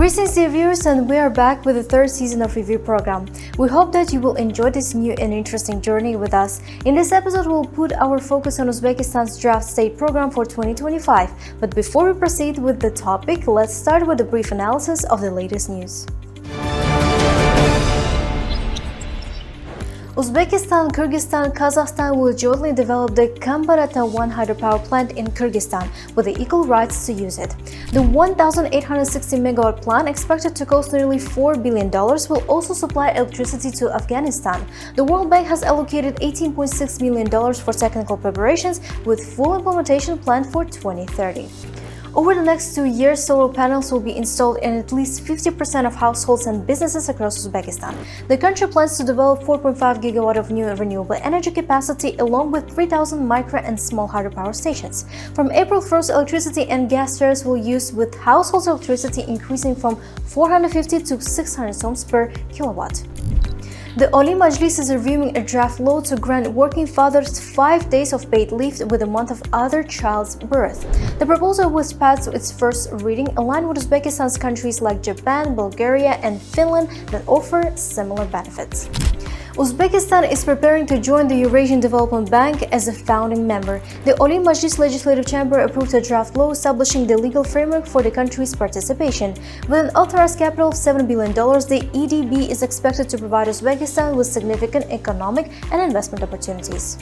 Greetings dear viewers, and we are back with the third season of review program. We hope that you will enjoy this new and interesting journey with us. In this episode, we'll put our focus on Uzbekistan's draft state program for 2025. But before we proceed with the topic, let's start with a brief analysis of the latest news. Uzbekistan, Kyrgyzstan, Kazakhstan will jointly develop the Kambarata 1 hydropower plant in Kyrgyzstan with the equal rights to use it. The 1,860 megawatt plant, expected to cost nearly $4 billion, will also supply electricity to Afghanistan. The World Bank has allocated $18.6 million for technical preparations, with full implementation planned for 2030. Over the next 2 years, solar panels will be installed in at least 50% of households and businesses across Uzbekistan. The country plans to develop 4.5 gigawatt of new renewable energy capacity, along with 3,000 micro and small hydropower stations. From April 1st, electricity and gas tariffs will use, with household electricity increasing from 450 to 600 soms per kilowatt. The Oli Majlis is reviewing a draft law to grant working fathers 5 days of paid leave with the month of other child's birth. The proposal was passed its first reading, aligned with Uzbekistan's countries like Japan, Bulgaria, and Finland that offer similar benefits. Uzbekistan is preparing to join the Eurasian Development Bank as a founding member. The Oli Majlis Legislative Chamber approved a draft law establishing the legal framework for the country's participation. With an authorized capital of $7 billion, the EDB is expected to provide Uzbekistan with significant economic and investment opportunities.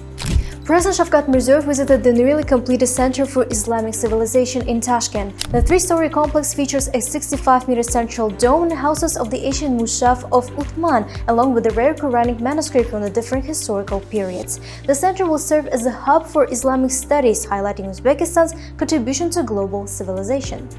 President Shavkat Mirziyoyev visited the newly completed Center for Islamic Civilization in Tashkent. The three-story complex features a 65-meter central dome and houses of the ancient Mushaf of Uthman, along with the rare Quranic manuscript from the different historical periods. The center will serve as a hub for Islamic studies, highlighting Uzbekistan's contribution to global civilization.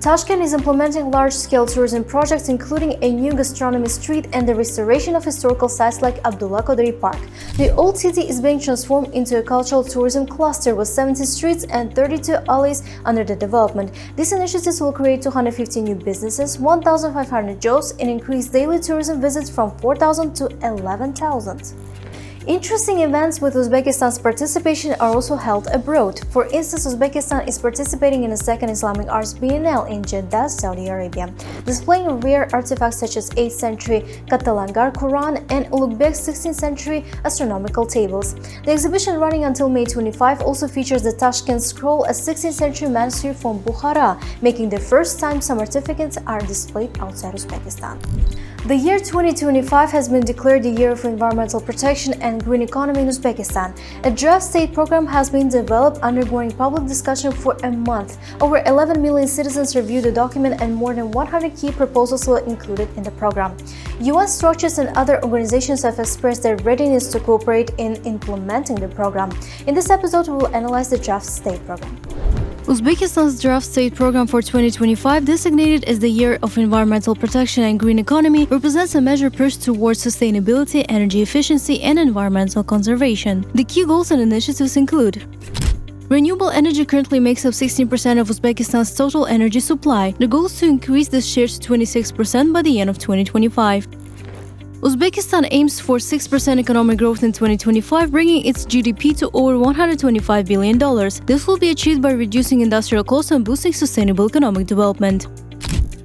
Tashkent is implementing large-scale tourism projects, including a new gastronomy street and the restoration of historical sites like Abdullah Qaderi Park. The old city is being transformed into a cultural tourism cluster with 70 streets and 32 alleys under the development. These initiatives will create 250 new businesses, 1,500 jobs, and increase daily tourism visits from 4,000 to 11,000. Interesting events with Uzbekistan's participation are also held abroad. For instance, Uzbekistan is participating in the second Islamic Arts Biennale in Jeddah, Saudi Arabia, displaying rare artifacts such as 8th century Katalangar Quran and Ulugh-Beg's 16th century astronomical tables. The exhibition, running until May 25, also features the Tashkent Scroll, a 16th century manuscript from Bukhara, making the first time some artifacts are displayed outside Uzbekistan. The year 2025 has been declared the Year of Environmental Protection and Green Economy in Uzbekistan. A draft state program has been developed, undergoing public discussion for a month. Over 11 million citizens reviewed the document, and more than 100 key proposals were included in the program. UN structures and other organizations have expressed their readiness to cooperate in implementing the program. In this episode, we will analyze the draft state program. Uzbekistan's draft state program for 2025, designated as the Year of Environmental Protection and Green Economy, represents a measure pushed towards sustainability, energy efficiency, and environmental conservation. The key goals and initiatives include: renewable energy currently makes up 16% of Uzbekistan's total energy supply. The goal is to increase this share to 26% by the end of 2025. Uzbekistan aims for 6% economic growth in 2025, bringing its GDP to over $125 billion. This will be achieved by reducing industrial costs and boosting sustainable economic development.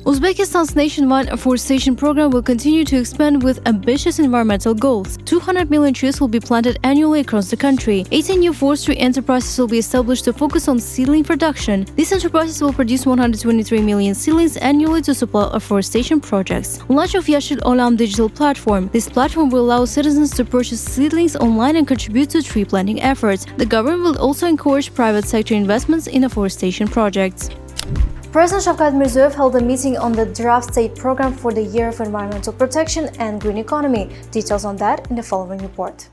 Uzbekistan's nationwide afforestation program will continue to expand with ambitious environmental goals. 200 million trees will be planted annually across the country. 18 new forestry enterprises will be established to focus on seedling production. These enterprises will produce 123 million seedlings annually to support afforestation projects. Launch of Yashil Olam digital platform. This platform will allow citizens to purchase seedlings online and contribute to tree planting efforts. The government will also encourage private sector investments in afforestation projects. President Shavkat Mirziyoyev held a meeting on the draft state program for the Year of Environmental Protection and Green Economy. Details on that in the following report.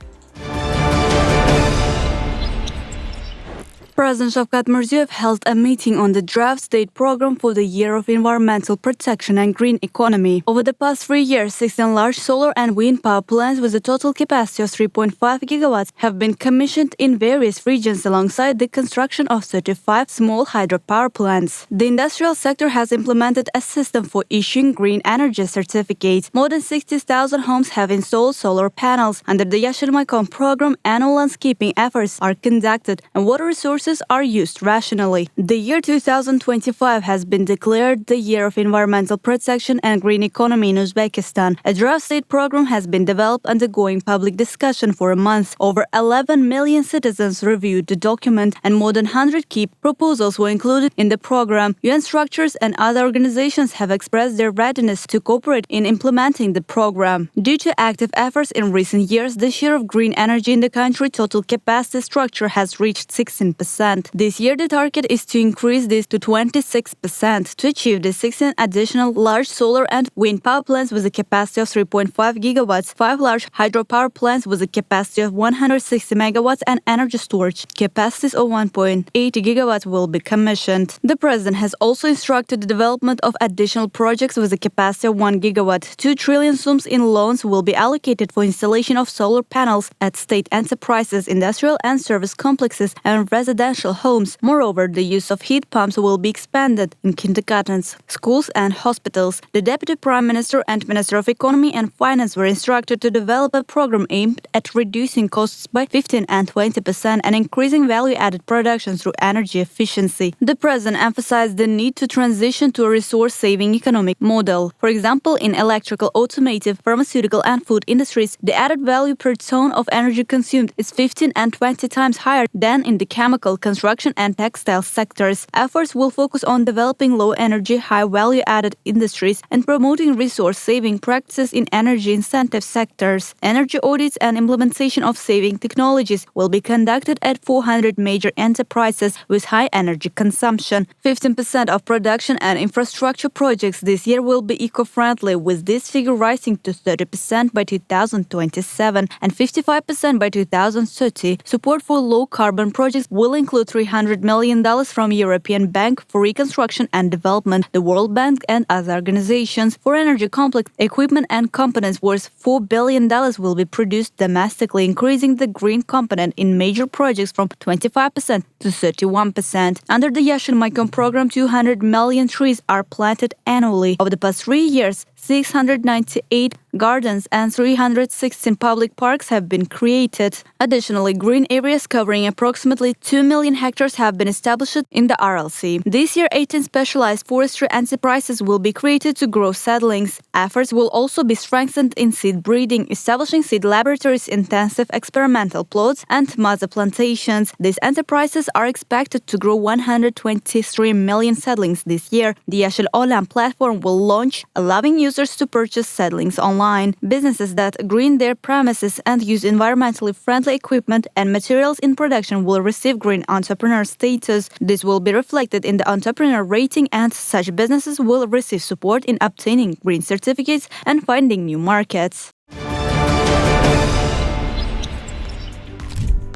President Shavkat Mirziyoyev held a meeting on the draft state program for the Year of Environmental Protection and Green Economy. Over the past 3 years, 16 large solar and wind power plants with a total capacity of 3.5 gigawatts have been commissioned in various regions, alongside the construction of 35 small hydropower plants. The industrial sector has implemented a system for issuing green energy certificates. More than 60,000 homes have installed solar panels. Under the Yashil program, annual landscaping efforts are conducted, and water resources resources are used rationally. The year 2025 has been declared the Year of Environmental Protection and Green Economy in Uzbekistan. A draft state program has been developed, undergoing public discussion for a month. Over 11 million citizens reviewed the document, and more than 100 key proposals were included in the program. UN structures and other organizations have expressed their readiness to cooperate in implementing the program. Due to active efforts in recent years, the share of green energy in the country total capacity structure has reached 16%. This year, the target is to increase this to 26%. To achieve this, 16 additional large solar and wind power plants with a capacity of 3.5 gigawatts, 5 large hydropower plants with a capacity of 160 megawatts, and energy storage capacities of 1.8 gigawatts will be commissioned. The President has also instructed the development of additional projects with a capacity of 1 gigawatt. 2 trillion sums in loans will be allocated for installation of solar panels at state enterprises, industrial and service complexes, and residential homes. Moreover, the use of heat pumps will be expanded in kindergartens, schools, and hospitals. The Deputy Prime Minister and Minister of Economy and Finance were instructed to develop a program aimed at reducing costs by 15 and 20% and increasing value-added production through energy efficiency. The President emphasized the need to transition to a resource-saving economic model. For example, in electrical, automotive, pharmaceutical, and food industries, the added value per ton of energy consumed is 15 and 20 times higher than in the chemical, construction, and textile sectors. Efforts will focus on developing low-energy, high-value-added industries and promoting resource-saving practices in energy incentive sectors. Energy audits and implementation of saving technologies will be conducted at 400 major enterprises with high energy consumption. 15% of production and infrastructure projects this year will be eco-friendly, with this figure rising to 30% by 2027 and 55% by 2030. Support for low-carbon projects will include $300 million from European Bank for Reconstruction and Development, the World Bank, and other organizations. For energy complex equipment and components worth $4 billion will be produced domestically, increasing the green component in major projects from 25% to 31%. Under the Yashil Maykom program, 200 million trees are planted annually. Over the past 3 years, 698 gardens and 316 public parks have been created. Additionally, green areas covering approximately 2 million hectares have been established in the RLC. This year, 18 specialized forestry enterprises will be created to grow seedlings. Efforts will also be strengthened in seed breeding, establishing seed laboratories, intensive experimental plots, and mother plantations. These enterprises are expected to grow 123 million seedlings this year. The Yashil Olam platform will launch, allowing users to purchase seedlings online. Businesses that green their premises and use environmentally friendly equipment and materials in production will receive green entrepreneur status. This will be reflected in the entrepreneur rating, and such businesses will receive support in obtaining green certificates and finding new markets.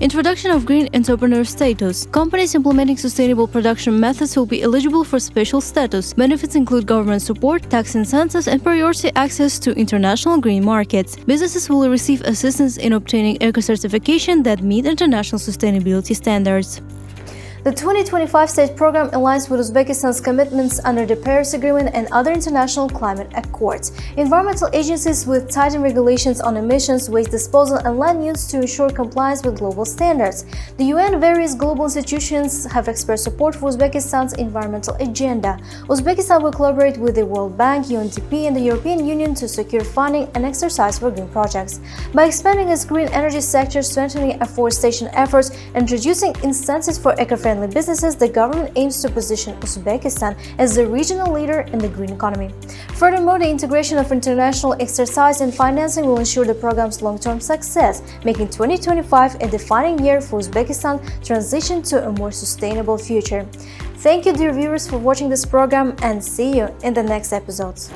Introduction of green entrepreneur status. Companies implementing sustainable production methods will be eligible for special status. Benefits include government support, tax incentives, and priority access to international green markets. Businesses will receive assistance in obtaining eco-certification that meet international sustainability standards. The 2025 state program aligns with Uzbekistan's commitments under the Paris Agreement and other international climate accords. Environmental agencies will tighten regulations on emissions, waste disposal, and land use to ensure compliance with global standards. The UN and various global institutions have expressed support for Uzbekistan's environmental agenda. Uzbekistan will collaborate with the World Bank, UNDP, and the European Union to secure funding and exercise for green projects. By expanding its green energy sector, strengthening afforestation efforts, and introducing incentives for eco-friendly businesses, the government aims to position Uzbekistan as the regional leader in the green economy. Furthermore, the integration of international exercise and financing will ensure the program's long-term success, making 2025 a defining year for Uzbekistan's transition to a more sustainable future. Thank you, dear viewers, for watching this program, and see you in the next episodes.